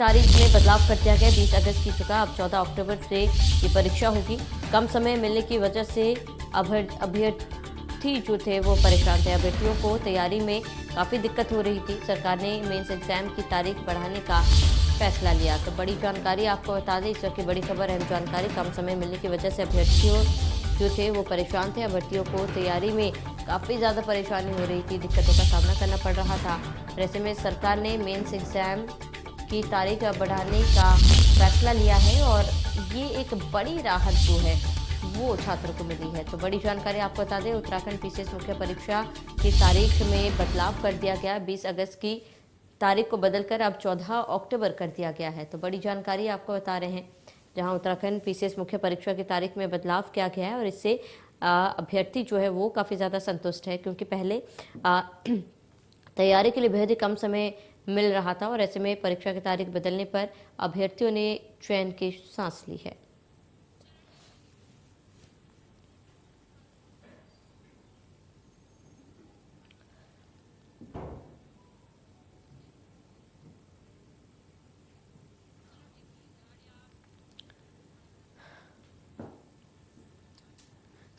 तारीख में बदलाव कर दिया गया। 20 अगस्त की जगह अब 14 अक्टूबर से ये परीक्षा होगी। कम समय मिलने की वजह से अभ्यर्थी जो थे वो परेशान थे। अभ्यर्थियों को तैयारी में काफ़ी दिक्कत हो रही थी। सरकार ने मेंस एग्जाम की तारीख बढ़ाने का फैसला लिया। तो बड़ी जानकारी आपको बता दें, इस वक्त की बड़ी खबर, अहम जानकारी। कम समय मिलने की वजह से अभ्यर्थियों जो थे वो परेशान थे। अभ्यर्थियों को तैयारी में काफ़ी ज़्यादा परेशानी हो रही थी, दिक्कतों का सामना करना पड़ रहा था। ऐसे में सरकार ने मेंस एग्जाम की तारीख बढ़ाने का फैसला लिया है और ये एक बड़ी राहत जो है वो छात्रों को मिली है। तो बड़ी जानकारी आपको बता दें, उत्तराखंड पीसीएस मुख्य परीक्षा की तारीख में बदलाव कर दिया गया। 20 अगस्त की तारीख को बदलकर अब 14 अक्टूबर कर दिया गया है। तो बड़ी जानकारी आपको बता रहे हैं, जहां उत्तराखंड पीसीएस मुख्य परीक्षा की तारीख में बदलाव किया गया है और इससे अभ्यर्थी जो है वो काफ़ी ज़्यादा संतुष्ट है, क्योंकि पहले तैयारी के लिए बेहद ही कम समय मिल रहा था और ऐसे में परीक्षा की तारीख बदलने पर अभ्यर्थियों ने चैन की सांस ली है।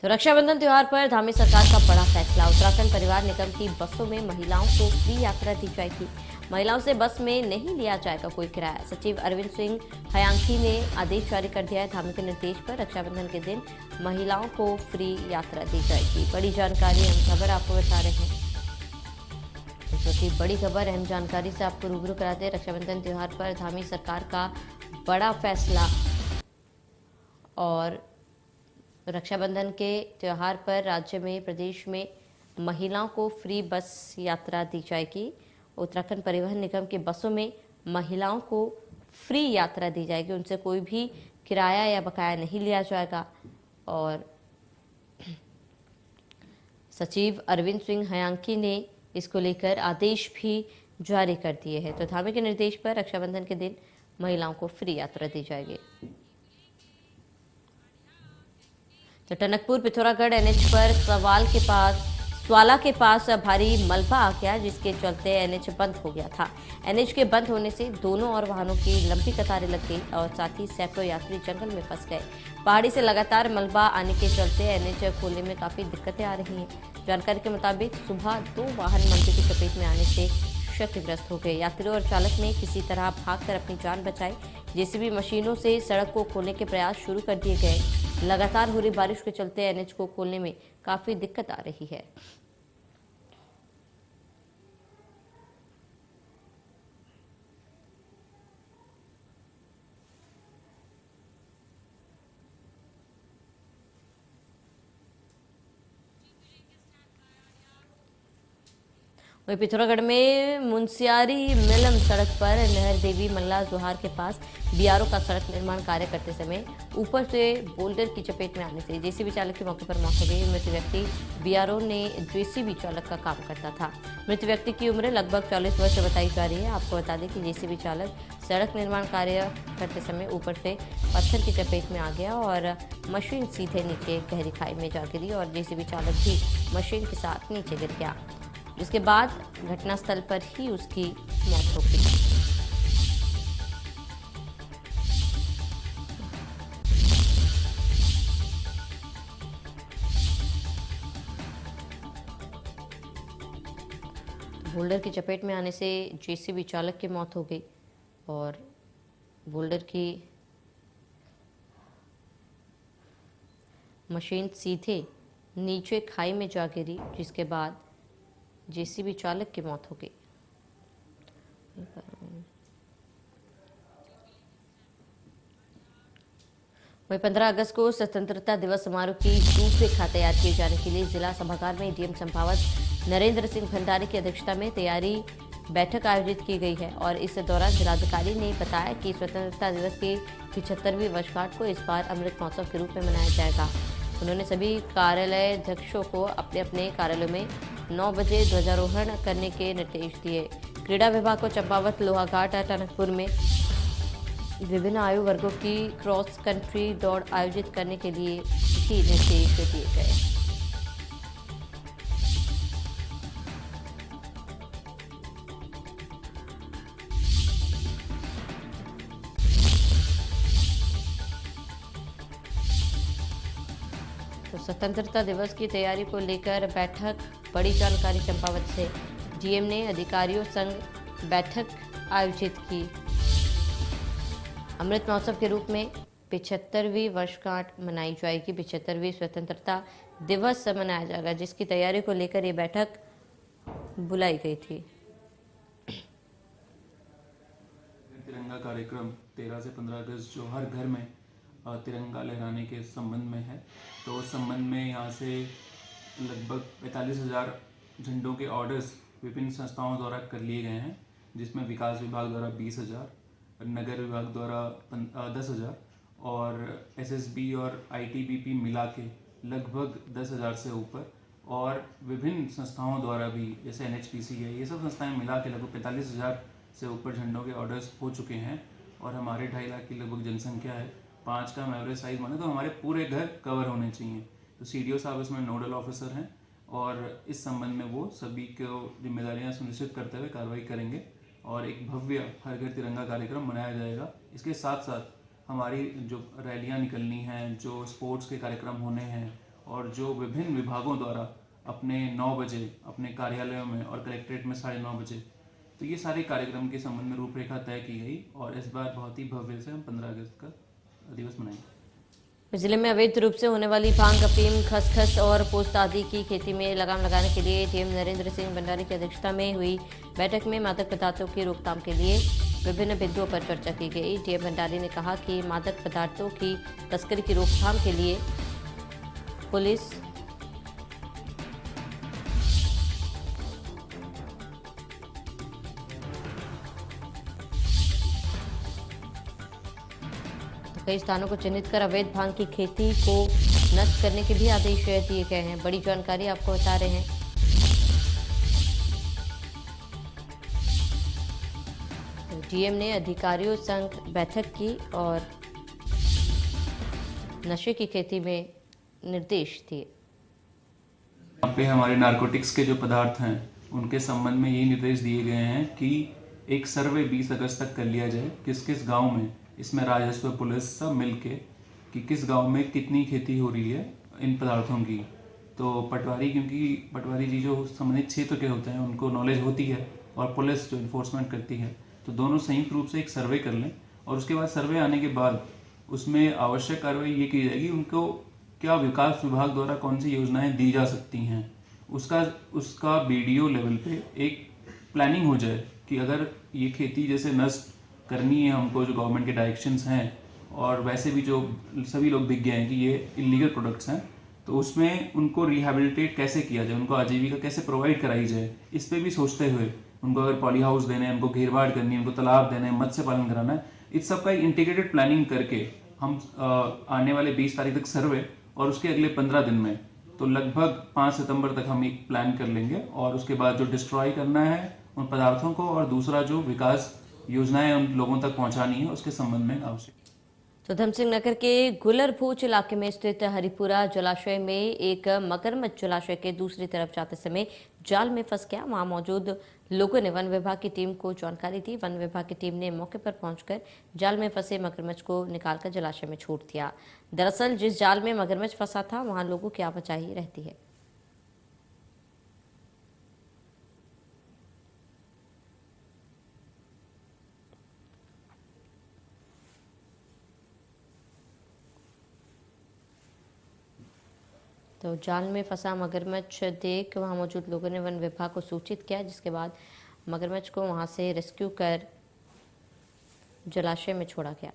तो रक्षाबंधन त्योहार पर धामी सरकार का बड़ा फैसला। उत्तराखंड परिवार निगम की बसों में महिलाओं को फ्री यात्रा दी जाएगी। महिलाओं से बस में नहीं लिया जाएगा कोई किराया। सचिव अरविंद सिंह हयांकी ने आदेश जारी कर दिया है। धामी के निर्देश पर रक्षाबंधन के दिन महिलाओं को फ्री यात्रा दी जाएगी। बड़ी जानकारी, हम खबर आपको बता रहे हैं। की बड़ी खबर, अहम जानकारी से आपको रूबरू कराते हैं। रक्षाबंधन त्योहार पर धामी सरकार का बड़ा फैसला और रक्षाबंधन के त्यौहार पर राज्य में, प्रदेश में महिलाओं को फ्री बस यात्रा दी जाएगी। उत्तराखंड परिवहन निगम की बसों में महिलाओं को फ्री यात्रा दी जाएगी। उनसे कोई भी किराया या बकाया नहीं लिया जाएगा। और सचिव अरविंद सिंह हयांकी ने इसको लेकर आदेश भी जारी कर दिए हैं। तो धामी के निर्देश पर रक्षाबंधन के दिन महिलाओं को फ्री यात्रा दी जाएगी। तो टनकपुर पिथौरागढ़ एनएच पर स्वाला के पास भारी मलबा आ गया, जिसके चलते एनएच बंद हो गया था। एनएच के बंद होने से दोनों ओर वाहनों की लंबी कतारें लग गई और साथ ही सैकड़ों यात्री जंगल में फंस गए। पहाड़ी से लगातार मलबा आने के चलते एनएच खोलने में काफी दिक्कतें आ रही हैं। जानकारी के मुताबिक सुबह 2 वाहन मलबे की चपेट में आने से क्षतिग्रस्त हो गए। यात्रियों और चालक ने किसी तरह भागकर अपनी जान बचाई। जेसीबी मशीनों से सड़क को खोलने के प्रयास शुरू कर दिए गए। लगातार हो रही बारिश के चलते एनएच को खोलने में काफी दिक्कत आ रही है। वहीं पिथौरागढ़ में मुंसियारी मिलम सड़क पर नहर देवी मल्ला जोहार के पास बीआरओ का सड़क निर्माण कार्य करते समय ऊपर से बोल्डर की चपेट में आने से जेसीबी चालक की मौके पर मौत हो गई। मृत व्यक्ति बीआरओ ने जेसीबी चालक का काम करता था। मृत व्यक्ति की उम्र लगभग 40 वर्ष बताई जा रही है। आपको बता दें कि जेसीबी चालक सड़क निर्माण कार्य करते समय ऊपर से पत्थर की चपेट में आ गया और मशीन सीधे नीचे गहरी खाई में जा गिरी और जेसीबी चालक भी मशीन के साथ नीचे गिर गया, जिसके बाद घटनास्थल पर ही उसकी मौत हो गई। बोल्डर की चपेट में आने से जेसीबी चालक की मौत हो गई और बोल्डर की मशीन सीधे नीचे खाई में जा गिरी, जिसके बाद जेसीबी चालक की मौत हो गई। वहीं 15 अगस्त को स्वतंत्रता दिवस समारोह की रूपरेखा तैयार किए जाने के लिए जिला सभागार में डीएम संभावत नरेंद्र सिंह भंडारी की अध्यक्षता में तैयारी बैठक आयोजित की गई है और इस दौरान जिलाधिकारी ने बताया कि स्वतंत्रता दिवस की 75वीं वर्षगांठ को इस बार अमृत महोत्सव के रूप में मनाया जाएगा। उन्होंने सभी कार्यालयाध्यक्षों को अपने अपने कार्यालयों में 9 बजे ध्वजारोहण करने के निर्देश दिए। क्रीड़ा विभाग को चंपावत, लोहाघाट, टनकपुर में विभिन्न आयु वर्गों की क्रॉस कंट्री दौड़ आयोजित करने के लिए भी निर्देश दिए गए। स्वतंत्रता दिवस की तैयारी को लेकर बैठक, बड़ी जानकारी चंपावत से। डीएम ने अधिकारियों संग बैठक आयोजित की। अमृत महोत्सव के रूप में 75वीं वर्षगांठ मनाई जाएगी। 75वीं स्वतंत्रता दिवस मनाया जाएगा, जिसकी तैयारी को लेकर ये बैठक बुलाई गई थी। तिरंगा कार्यक्रम 13 से 15 अगस्त जो हर घर में तिरंगा लहराने के संबंध में है, तो उस संबंध में यहाँ से लगभग 45,000 झंडों के ऑर्डर्स विभिन्न संस्थाओं द्वारा कर लिए गए हैं, जिसमें विकास विभाग द्वारा 20,000, नगर विभाग द्वारा 10,000 और एसएसबी और आईटीबीपी मिला के लगभग 10,000 से ऊपर, और विभिन्न संस्थाओं द्वारा भी जैसे एनएचपीसी है, ये सब संस्थाएं मिला के लगभग 45,000 से ऊपर झंडों के ऑर्डर्स हो चुके हैं। और हमारे 2.5 लाख की लगभग जनसंख्या है। 5 का हम एवरेज साइज माने तो हमारे पूरे घर कवर होने चाहिए। तो सीडीओ साहब इसमें नोडल ऑफिसर हैं और इस संबंध में वो सभी को जिम्मेदारियां सुनिश्चित करते हुए कार्रवाई करेंगे और एक भव्य हर घर तिरंगा कार्यक्रम मनाया जाएगा। इसके साथ साथ हमारी जो रैलियाँ निकलनी हैं, जो स्पोर्ट्स के कार्यक्रम होने हैं और जो विभिन्न विभागों द्वारा अपने 9 बजे अपने कार्यालयों में और कलेक्ट्रेट में 9:30 बजे, तो ये सारे कार्यक्रम के संबंध में रूपरेखा तय की गई और इस बार बहुत ही भव्य से हम 15 अगस्त का दिवस मनाएंगे। जिले में अवैध रूप से होने वाली भांग, अफीम, खसखस और पोस्त आदि की खेती में लगाम लगाने के लिए डीएम नरेंद्र सिंह भंडारी की अध्यक्षता में हुई बैठक में मादक पदार्थों की रोकथाम के लिए विभिन्न बिंदुओं पर चर्चा की गई। डीएम भंडारी ने कहा कि मादक पदार्थों की तस्करी की रोकथाम के लिए पुलिस कई स्थानों को चिन्हित कर अवैध भांग की खेती को नष्ट करने के भी आदेश दिए गए हैं। बड़ी जानकारी आपको बता रहे हैं। तो डीएम ने अधिकारियों संग बैठक की और नशे की खेती में निर्देश दिए। यहाँ पे हमारे नारकोटिक्स के जो पदार्थ हैं उनके संबंध में ये निर्देश दिए गए हैं कि एक सर्वे 20 अगस्त तक कर लिया जाए, किस किस गांव में, इसमें राजस्व, पुलिस सब मिलके कि किस गांव में कितनी खेती हो रही है इन पदार्थों की। तो पटवारी, क्योंकि पटवारी जी जो संबंधित क्षेत्र के होते हैं उनको नॉलेज होती है और पुलिस जो इन्फोर्समेंट करती है, तो दोनों संयुक्त रूप से एक सर्वे कर लें और उसके बाद सर्वे आने के बाद उसमें आवश्यक कार्रवाई ये की जाएगी उनको क्या विकास विभाग द्वारा कौन सी योजनाएं दी जा सकती हैं, उसका बीडीओ लेवल पे एक प्लानिंग हो जाए कि अगर ये खेती जैसे नष्ट करनी है हमको, जो गवर्नमेंट के डायरेक्शंस हैं और वैसे भी जो सभी लोग दिख गए हैं कि ये इलीगल प्रोडक्ट्स हैं, तो उसमें उनको रिहेबिलिटेट कैसे किया जाए, उनको आजीविका कैसे प्रोवाइड कराई जाए, इस पर भी सोचते हुए उनको अगर पॉली हाउस देने हैं, उनको घेरबाड़ करनी है, उनको तालाब देने हैं, मत्स्य पालन कराना है, इस सब का इंटीग्रेटेड प्लानिंग करके हम आने वाले 20 तारीख तक सर्वे और उसके अगले 15 दिन में तो लगभग 5 सितंबर तक हम एक प्लान कर लेंगे और उसके बाद जो डिस्ट्रॉय करना है उन पदार्थों को और दूसरा जो विकास योजनाएं उन लोगों तक पहुंचानी है उसके संबंध में आवश्यक। तो धमसिंह नगर के गुलरभूच इलाके में स्थित हरिपुरा जलाशय में एक मगरमच्छ जलाशय के दूसरी तरफ जाते समय जाल में फंस गया। वहां मौजूद लोगों ने वन विभाग की टीम को जानकारी दी। वन विभाग की टीम ने मौके पर पहुंचकर जाल में फंसे मगरमच्छ को निकालकर जलाशय में छोड़ दिया। दरअसल जिस जाल में मगरमच्छ फंसा था वहां लोगों की आवाजाही रहती है। तो जाल में फंसा मगरमच्छ देख वहां मौजूद लोगों ने वन विभाग को सूचित किया, जिसके बाद मगरमच्छ को वहां से रेस्क्यू कर जलाशय में छोड़ा गया।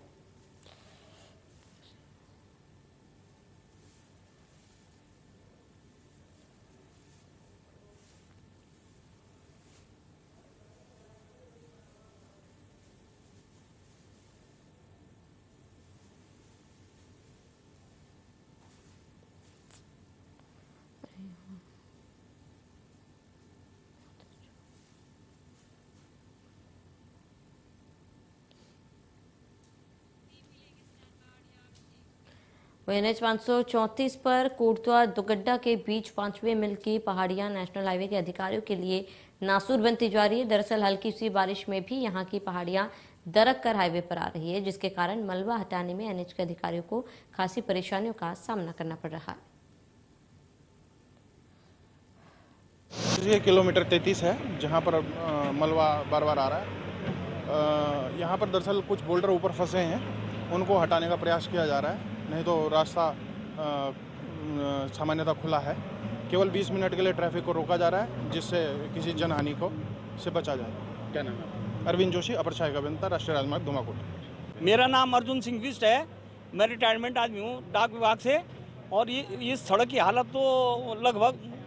NH 534 पर कोटद्वार दुगड्डा के बीच 5वें मील की पहाड़ियां नेशनल हाईवे के अधिकारियों के लिए नासूर बनती जा रही है। दरअसल हल्की सी बारिश में भी यहां की पहाड़ियां दरक कर हाईवे पर आ रही है, जिसके कारण मलबा हटाने में NH के अधिकारियों को खासी परेशानियों का सामना करना पड़ रहा है। ये किलोमीटर 33 है, जहाँ पर मलबा बार बार आ रहा है। यहाँ पर दरअसल कुछ बोल्डर ऊपर फंसे हैं, उनको हटाने का प्रयास किया जा रहा है, नहीं तो रास्ता सामान्यतः खुला है। केवल 20 मिनट के लिए ट्रैफिक को रोका जा रहा है, जिससे किसी जनहानि को से बचा जाए। क्या नाम है? अरविंद जोशी, अपर सहायक अभियंता, राष्ट्रीय राजमार्ग धुमाकोट। मेरा नाम अर्जुन सिंह बिष्ट है। मैं रिटायरमेंट आदमी हूँ डाक विभाग से। और ये इस सड़क की हालत तो लगभग